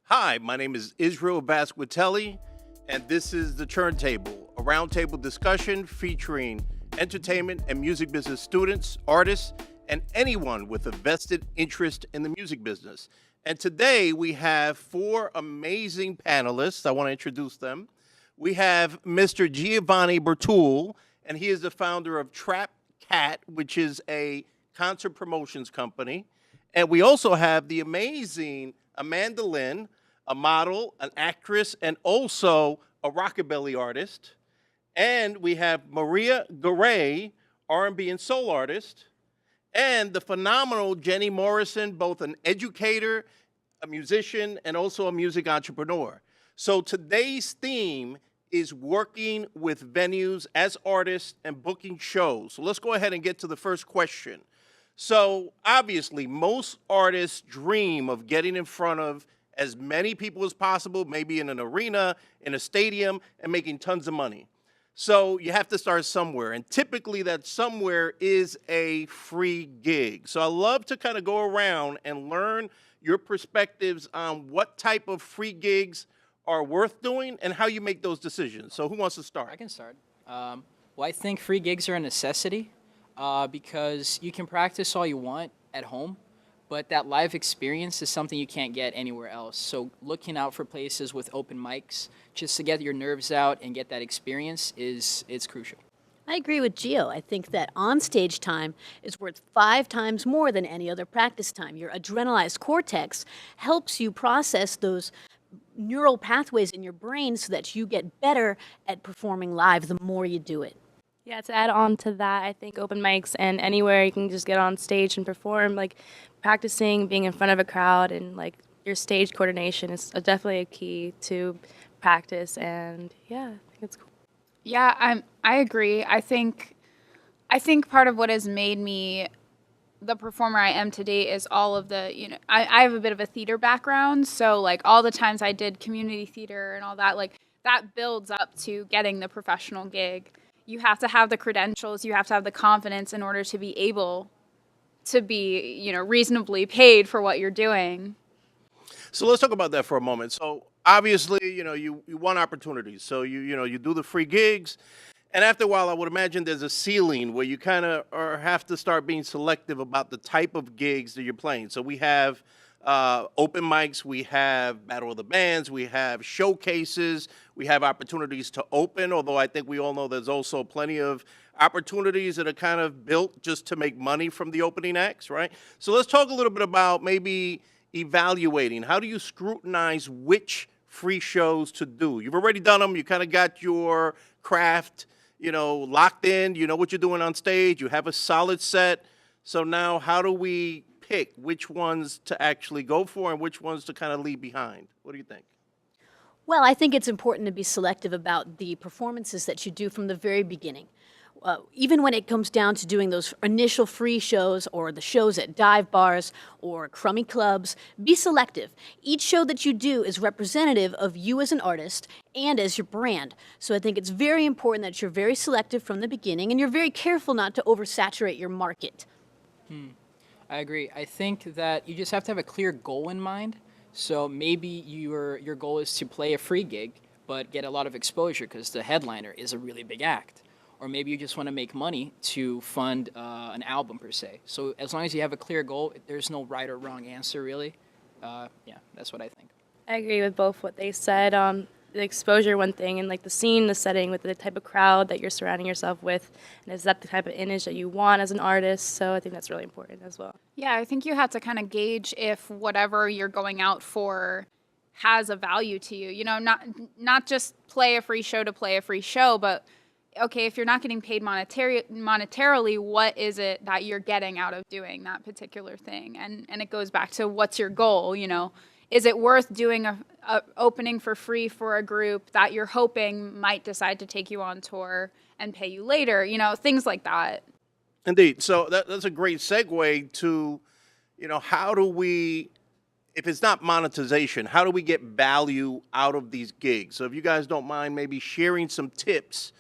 Hi, my name is Israel Vasquitelli, and this is The Turntable, a roundtable discussion featuring entertainment and music business students, artists, and anyone with a vested interest in the music business. And today we have four amazing panelists. I want to introduce them. We have Mr. Giovanni Bertul, and he is the founder of Trap Cat, which is a concert promotions company. And we also have the amazing Amanda Lynn, a model, an actress, and also a rockabilly artist. And we have Maria Garay, R&B and soul artist, and the phenomenal Jenny Morrison, both an educator, a musician, and also a music entrepreneur. So today's theme is working with venues as artists and booking shows. So let's go ahead and get to the first question. So obviously, most artists dream of getting in front of as many people as possible, maybe in an arena, in a stadium, and making tons of money. So you have to start somewhere, and typically that somewhere is a free gig. So I love to kind of go around and learn your perspectives on what type of free gigs are worth doing and how you make those decisions. So who wants to start? I can start. Well, I think free gigs are a necessity because you can practice all you want at home, but that live experience is something you can't get anywhere else. So looking out for places with open mics just to get your nerves out and get that experience it's crucial. I agree with Gio. I think that on-stage time is worth 5 times more than any other practice time. Your adrenalized cortex helps you process those neural pathways in your brain so that you get better at performing live the more you do it. Yeah, to add on to that, I think open mics and anywhere you can just get on stage and perform, like practicing being in front of a crowd and like your stage coordination is definitely a key to practice. And yeah, I think it's cool. Yeah, I agree. I think part of what has made me the performer I am today is all of the, I have a bit of a theater background, so like all the times I did community theater and all that, like that builds up to getting the professional gig. You have to have the credentials, you have to have the confidence in order to be able to be, reasonably paid for what you're doing. So let's talk about that for a moment. So obviously, you want opportunities. So you do the free gigs, and after a while, I would imagine there's a ceiling where you kind of have to start being selective about the type of gigs that you're playing. So we have open mics, we have Battle of the Bands, we have showcases, we have opportunities to open, although I think we all know there's also plenty of opportunities that are kind of built just to make money from the opening acts, right? So let's talk a little bit about maybe evaluating. How do you scrutinize which free shows to do? You've already done them, you kind of got your craft, locked in, you know what you're doing on stage, you have a solid set. So now how do we pick which ones to actually go for and which ones to kind of leave behind? What do you think? Well, I think it's important to be selective about the performances that you do from the very beginning. Even when it comes down to doing those initial free shows or the shows at dive bars or crummy clubs, be selective. Each show that you do is representative of you as an artist and as your brand. So I think it's very important that you're very selective from the beginning and you're very careful not to oversaturate your market. I agree. I think that you just have to have a clear goal in mind. So maybe your goal is to play a free gig, but get a lot of exposure because the headliner is a really big act. Or maybe you just want to make money to fund an album per se. So as long as you have a clear goal, there's no right or wrong answer really. Yeah, that's what I think. I agree with both what they said. The exposure, one thing, and like the scene, the setting, with the type of crowd that you're surrounding yourself with, and is that the type of image that you want as an artist? So I think that's really important as well. Yeah, I think you have to kind of gauge if whatever you're going out for has a value to you. Not just play a free show to play a free show, but okay, if you're not getting paid monetarily, what is it that you're getting out of doing that particular thing? And it goes back to what's your goal, Is it worth doing a opening for free for a group that you're hoping might decide to take you on tour and pay you later? Things like that. Indeed. So that's a great segue to, how do we, if it's not monetization, how do we get value out of these gigs? So if you guys don't mind maybe sharing some tips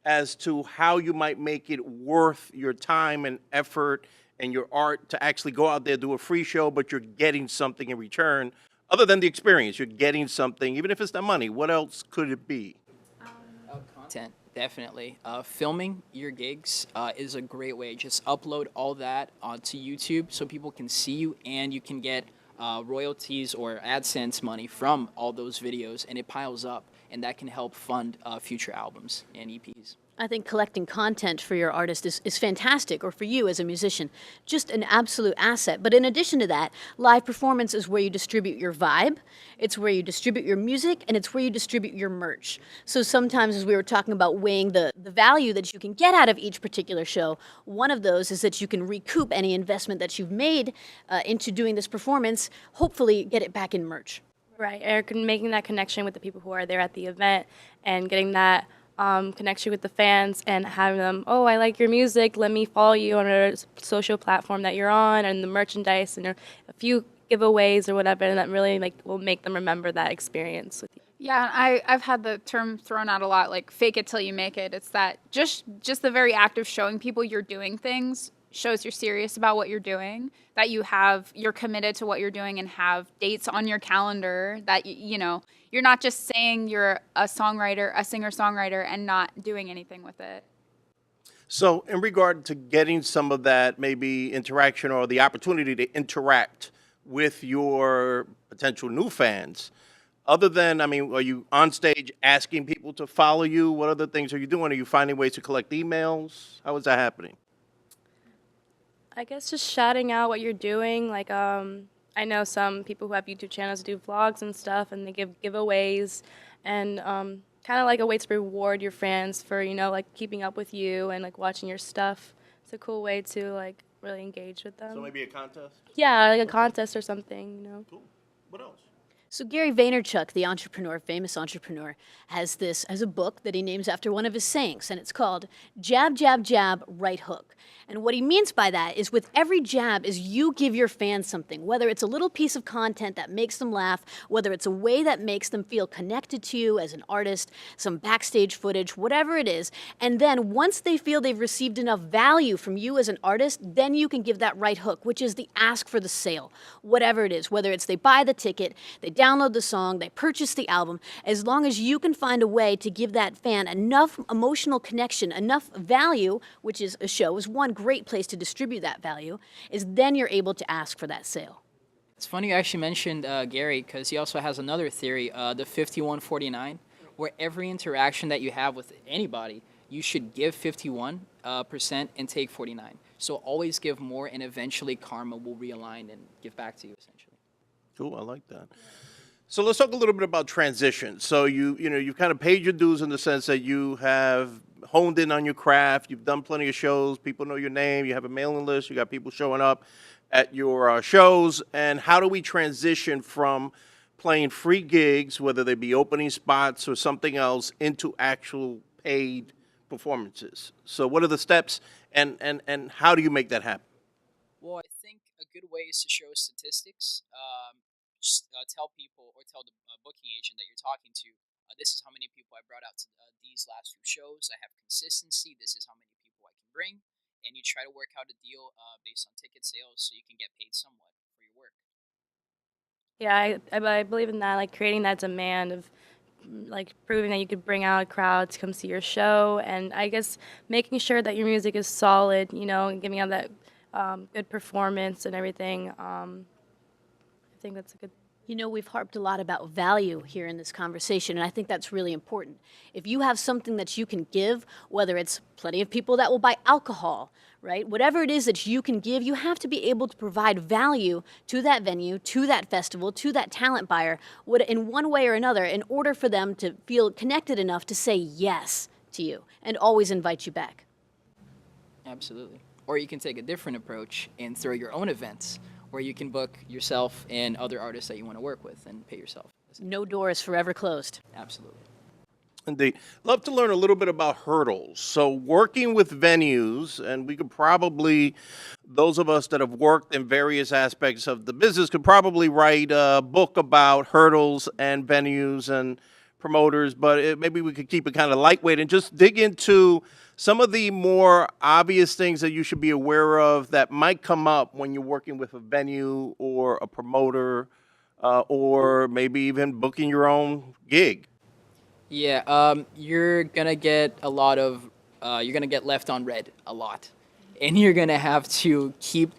as to how you might make it worth your time and effort and your art to actually go out there, do a free show, but you're getting something in return. Other than the experience, you're getting something, even if it's not money. What else could it be? Content, definitely. Filming your gigs is a great way. Just upload all that onto YouTube so people can see you, and you can get royalties or AdSense money from all those videos, and it piles up, and that can help fund future albums and EPs. I think collecting content for your artist is fantastic, or for you as a musician, just an absolute asset. But in addition to that, live performance is where you distribute your vibe, it's where you distribute your music, and it's where you distribute your merch. So sometimes, as we were talking about weighing the value that you can get out of each particular show, one of those is that you can recoup any investment that you've made into doing this performance, hopefully get it back in merch. Right, Eric, and making that connection with the people who are there at the event and getting that connection with the fans and having them, oh, I like your music, let me follow you on a social platform that you're on, and the merchandise and a few giveaways or whatever, and that really will make them remember that experience with you. Yeah, I've had the term thrown out a lot, like fake it till you make it. It's that just the very act of showing people you're doing things shows you're serious about what you're doing, that you're committed to what you're doing and have dates on your calendar, that you're not just saying you're a singer-songwriter and not doing anything with it. So, in regard to getting some of that maybe interaction or the opportunity to interact with your potential new fans, other than, are you on stage asking people to follow you? What other things are you doing? Are you finding ways to collect emails? How is that happening? I guess just shouting out what you're doing. I know some people who have YouTube channels do vlogs and stuff, and they give giveaways, and kind of like a way to reward your fans for keeping up with you and watching your stuff. It's a cool way to really engage with them. So maybe a contest? Yeah, like a contest or something. Cool. What else? So Gary Vaynerchuk, the entrepreneur, famous entrepreneur, has a book that he names after one of his sayings, and it's called Jab, Jab, Jab, Right Hook. And what he means by that is with every jab is you give your fans something, whether it's a little piece of content that makes them laugh, whether it's a way that makes them feel connected to you as an artist, some backstage footage, whatever it is. And then once they feel they've received enough value from you as an artist, then you can give that right hook, which is the ask for the sale, whatever it is, whether it's they buy the ticket, they download the song, they purchase the album, as long as you can find a way to give that fan enough emotional connection, enough value, which is a show, is one great place to distribute that value, is then you're able to ask for that sale. It's funny you actually mentioned Gary, because he also has another theory, the 51-49, where every interaction that you have with anybody, you should give 51% and take 49. So always give more, and eventually karma will realign and give back to you, essentially. Cool, I like that. So let's talk a little bit about transition. So you've kind of paid your dues in the sense that you have honed in on your craft. You've done plenty of shows. People know your name. You have a mailing list. You got people showing up at your shows. And how do we transition from playing free gigs, whether they be opening spots or something else, into actual paid performances? So what are the steps, and how do you make that happen? Well, I think a good way is to show statistics. Just tell people, or tell the booking agent that you're talking to, this is how many people I brought out to these last few shows. I have consistency. This is how many people I can bring. And you try to work out a deal based on ticket sales so you can get paid somewhat for your work. Yeah, I believe in that, creating that demand of proving that you could bring out a crowd to come see your show, and I guess making sure that your music is solid, and giving out that good performance and everything. I think that's a good. We've harped a lot about value here in this conversation, and I think that's really important. If you have something that you can give, whether it's plenty of people that will buy alcohol, right? Whatever it is that you can give, you have to be able to provide value to that venue, to that festival, to that talent buyer, in one way or another, in order for them to feel connected enough to say yes to you and always invite you back. Absolutely. Or you can take a different approach and throw your own events, where you can book yourself and other artists that you want to work with and pay yourself. No door is forever closed. Absolutely. Indeed. Love to learn a little bit about hurdles. So working with venues, and we could probably, those of us that have worked in various aspects of the business could probably write a book about hurdles and venues and promoters, but maybe we could keep it kind of lightweight and just dig into some of the more obvious things that you should be aware of that might come up when you're working with a venue or a promoter or maybe even booking your own gig? Yeah, you're gonna get a lot of, you're gonna get left on red a lot, and you're gonna have to keep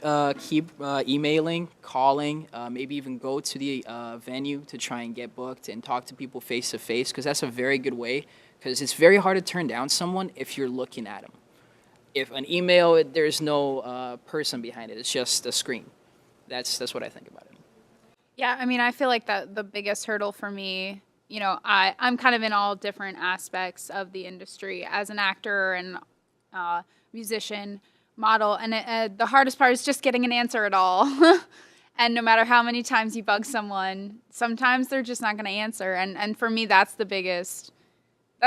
emailing, calling, maybe even go to the venue to try and get booked and talk to people face to face, because that's a very good way. Because it's very hard to turn down someone if you're looking at them. If an email, there's no person behind it; it's just a screen. That's what I think about it. Yeah, I mean, I feel like that the biggest hurdle for me, you know, I'm kind of in all different aspects of the industry as an actor and musician, model, and the hardest part is just getting an answer at all. And no matter how many times you bug someone, sometimes they're just not going to answer. And for me, that's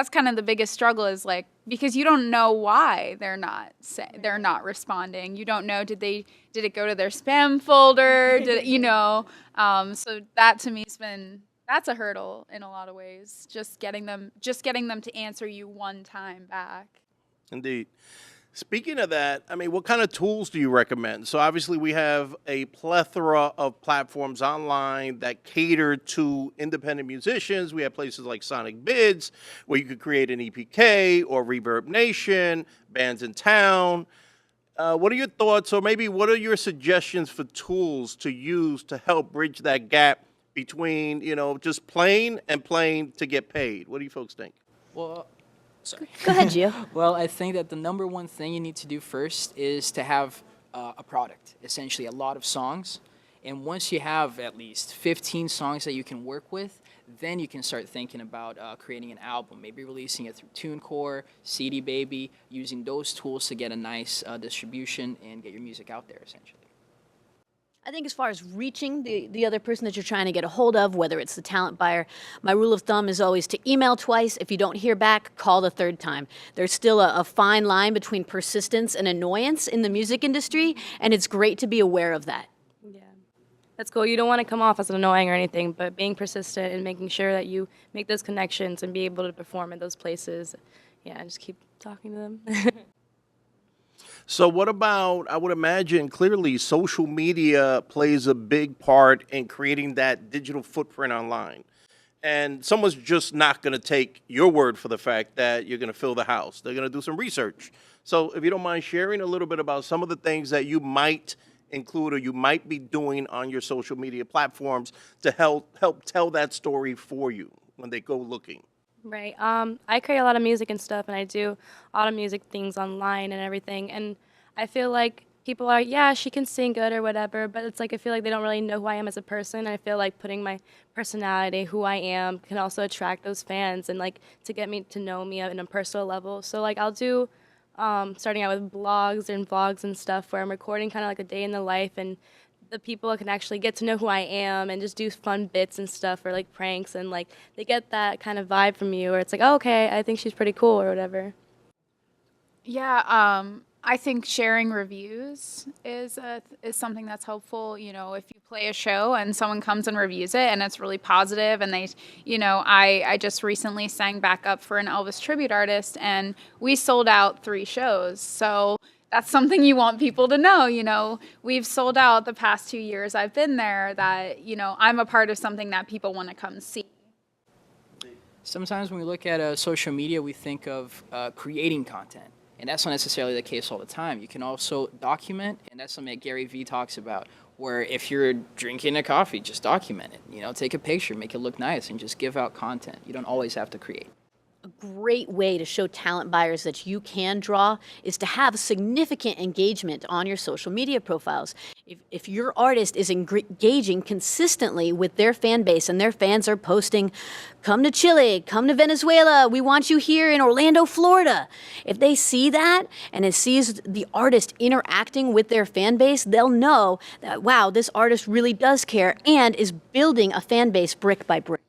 kind of the biggest struggle, is like, because you don't know why they're not responding. You don't know, did it go to their spam folder? So that to me that's a hurdle in a lot of ways. Just getting them to answer you one time back. Indeed. Speaking of that, I mean, what kind of tools do you recommend? So obviously we have a plethora of platforms online that cater to independent musicians. We have places like Sonic Bids, where you could create an EPK, or Reverb Nation, Bands in Town. What are your thoughts, or maybe what are your suggestions for tools to use to help bridge that gap between, just playing and playing to get paid? What do you folks think? Well, sorry. Go ahead, Gio. Well, I think that the number one thing you need to do first is to have a product, essentially a lot of songs. And once you have at least 15 songs that you can work with, then you can start thinking about creating an album, maybe releasing it through TuneCore, CD Baby, using those tools to get a nice distribution and get your music out there, essentially. I think as far as reaching the other person that you're trying to get a hold of, whether it's the talent buyer, my rule of thumb is always to email twice. If you don't hear back, call the third time. There's still a fine line between persistence and annoyance in the music industry, and it's great to be aware of that. Yeah, that's cool. You don't want to come off as annoying or anything, but being persistent and making sure that you make those connections and be able to perform in those places. Yeah, just keep talking to them. So what about, I would imagine clearly social media plays a big part in creating that digital footprint online. And someone's just not going to take your word for the fact that you're going to fill the house. They're going to do some research. So if you don't mind sharing a little bit about some of the things that you might include or you might be doing on your social media platforms to help tell that story for you when they go looking. Right. I create a lot of music and stuff, and I do a lot of music things online and everything. And I feel like people are, yeah, she can sing good or whatever, but it's like I feel like they don't really know who I am as a person. I feel like putting my personality, who I am, can also attract those fans and like to get me to know me on a personal level. So like I'll do starting out with blogs and vlogs and stuff where I'm recording kind of like a day in the life, and the people can actually get to know who I am and just do fun bits and stuff or like pranks, and like they get that kind of vibe from you where it's like, oh, okay, I think she's pretty cool or whatever. Yeah, I think sharing reviews is something that's helpful. You know, if you play a show and someone comes and reviews it and it's really positive, and they, I just recently sang backup for an Elvis tribute artist, and we sold out 3 shows. So that's something you want people to know. We've sold out the past 2 years I've been there, that, I'm a part of something that people want to come see. Sometimes when we look at social media, we think of creating content. And that's not necessarily the case all the time. You can also document, and that's something that Gary Vee talks about, where if you're drinking a coffee, just document it. Take a picture, make it look nice, and just give out content. You don't always have to create. A great way to show talent buyers that you can draw is to have significant engagement on your social media profiles. If your artist is engaging consistently with their fan base and their fans are posting, come to Chile, come to Venezuela, we want you here in Orlando, Florida. If they see that and it sees the artist interacting with their fan base, they'll know that, wow, this artist really does care and is building a fan base brick by brick.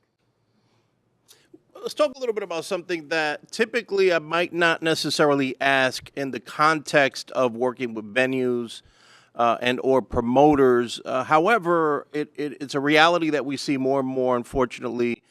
Let's talk a little bit about something that typically I might not necessarily ask in the context of working with venues and or promoters. However, it's a reality that we see more and more, unfortunately,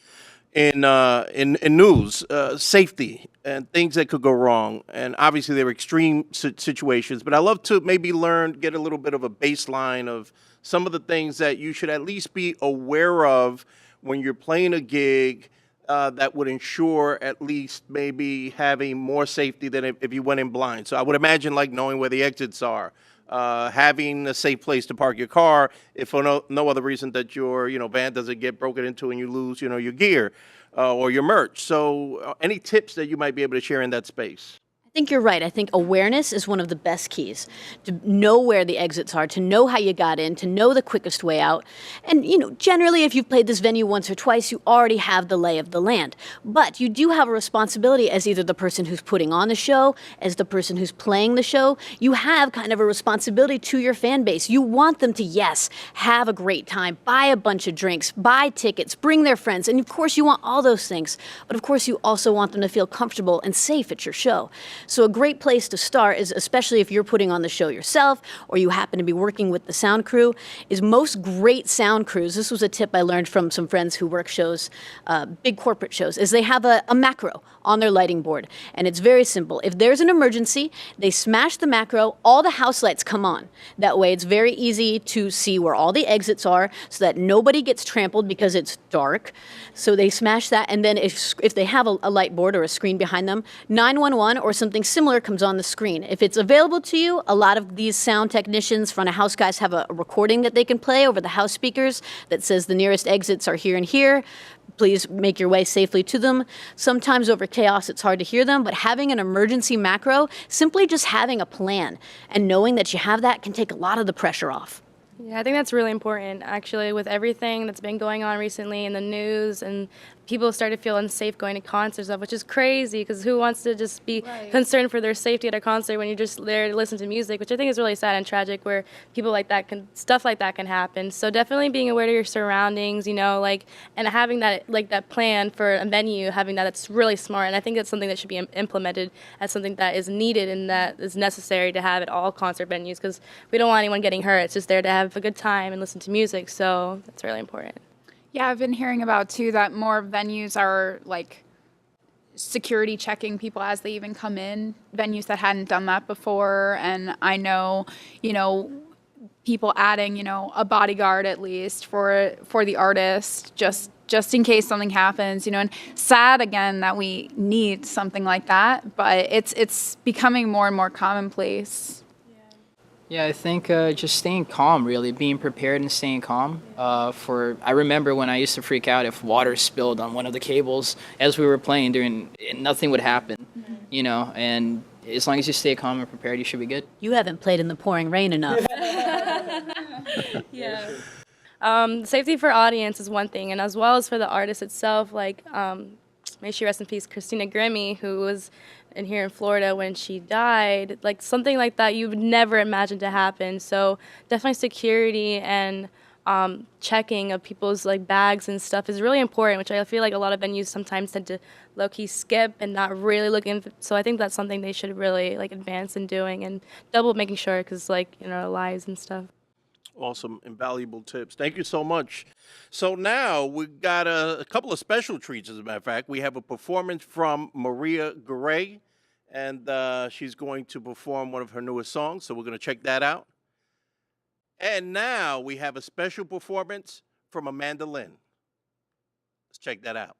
in news, safety and things that could go wrong. And obviously there are extreme situations, but I love to maybe get a little bit of a baseline of some of the things that you should at least be aware of when you're playing a gig that would ensure at least maybe having more safety than if you went in blind. So I would imagine like knowing where the exits are, having a safe place to park your car if for no other reason that your van doesn't get broken into and you lose your gear or your merch. So any tips that you might be able to share in that space? I think you're right. I think awareness is one of the best keys to know where the exits are, to know how you got in, to know the quickest way out. And, generally, if you've played this venue once or twice, you already have the lay of the land. But you do have a responsibility as either the person who's putting on the show, as the person who's playing the show. You have kind of a responsibility to your fan base. You want them to, yes, have a great time, buy a bunch of drinks, buy tickets, bring their friends. And, of course, you want all those things. But, of course, you also want them to feel comfortable and safe at your show. So a great place to start is, especially if you're putting on the show yourself or you happen to be working with the sound crew, is most great sound crews, this was a tip I learned from some friends who work shows, big corporate shows, is they have a macro on their lighting board. And it's very simple. If there's an emergency, they smash the macro, all the house lights come on. That way it's very easy to see where all the exits are so that nobody gets trampled because it's dark. So they smash that, and then if they have a light board or a screen behind them, 911 or something similar comes on the screen. If it's available to you, a lot of these sound technicians, front of house guys, have a recording that they can play over the house speakers that says the nearest exits are here and here. Please make your way safely to them. Sometimes over chaos, it's hard to hear them, but having an emergency macro, simply just having a plan and knowing that you have that can take a lot of the pressure off. Yeah, I think that's really important, actually, with everything that's been going on recently in the news, and people start to feel unsafe going to concerts, which is crazy, because who wants to just be concerned for their safety at a concert when you're just there to listen to music, which I think is really sad and tragic, where stuff like that can happen. So definitely being aware of your surroundings, and having that plan for a venue, having that's really smart, and I think that's something that should be implemented as something that is needed and that is necessary to have at all concert venues, because we don't want anyone getting hurt. It's just there to have a good time and listen to music, so that's really important. Yeah, I've been hearing about too that more venues are security checking people as they even come in, venues that hadn't done that before. And I know, people adding, a bodyguard at least for the artist, just in case something happens, and sad again that we need something like that, but it's becoming more and more commonplace. Yeah, I think just staying calm, really, being prepared and staying calm. I remember when I used to freak out if water spilled on one of the cables as we were playing, nothing would happen, and as long as you stay calm and prepared, you should be good. You haven't played in the pouring rain enough. Yeah. Safety for audience is one thing, and as well as for the artist itself, may she rest in peace, Christina Grimmie, who was here in Florida when she died, something like that you would never imagine to happen. So definitely security and checking of people's bags and stuff is really important, which I feel like a lot of venues sometimes tend to low-key skip and not really look in. So I think that's something they should really advance in doing and double making sure, because lives and stuff. Awesome, invaluable tips. Thank you so much. So now we've got a couple of special treats, as a matter of fact. We have a performance from Maria Garay, and she's going to perform one of her newest songs, so we're going to check that out. And now we have a special performance from Amanda Lynn. Let's check that out.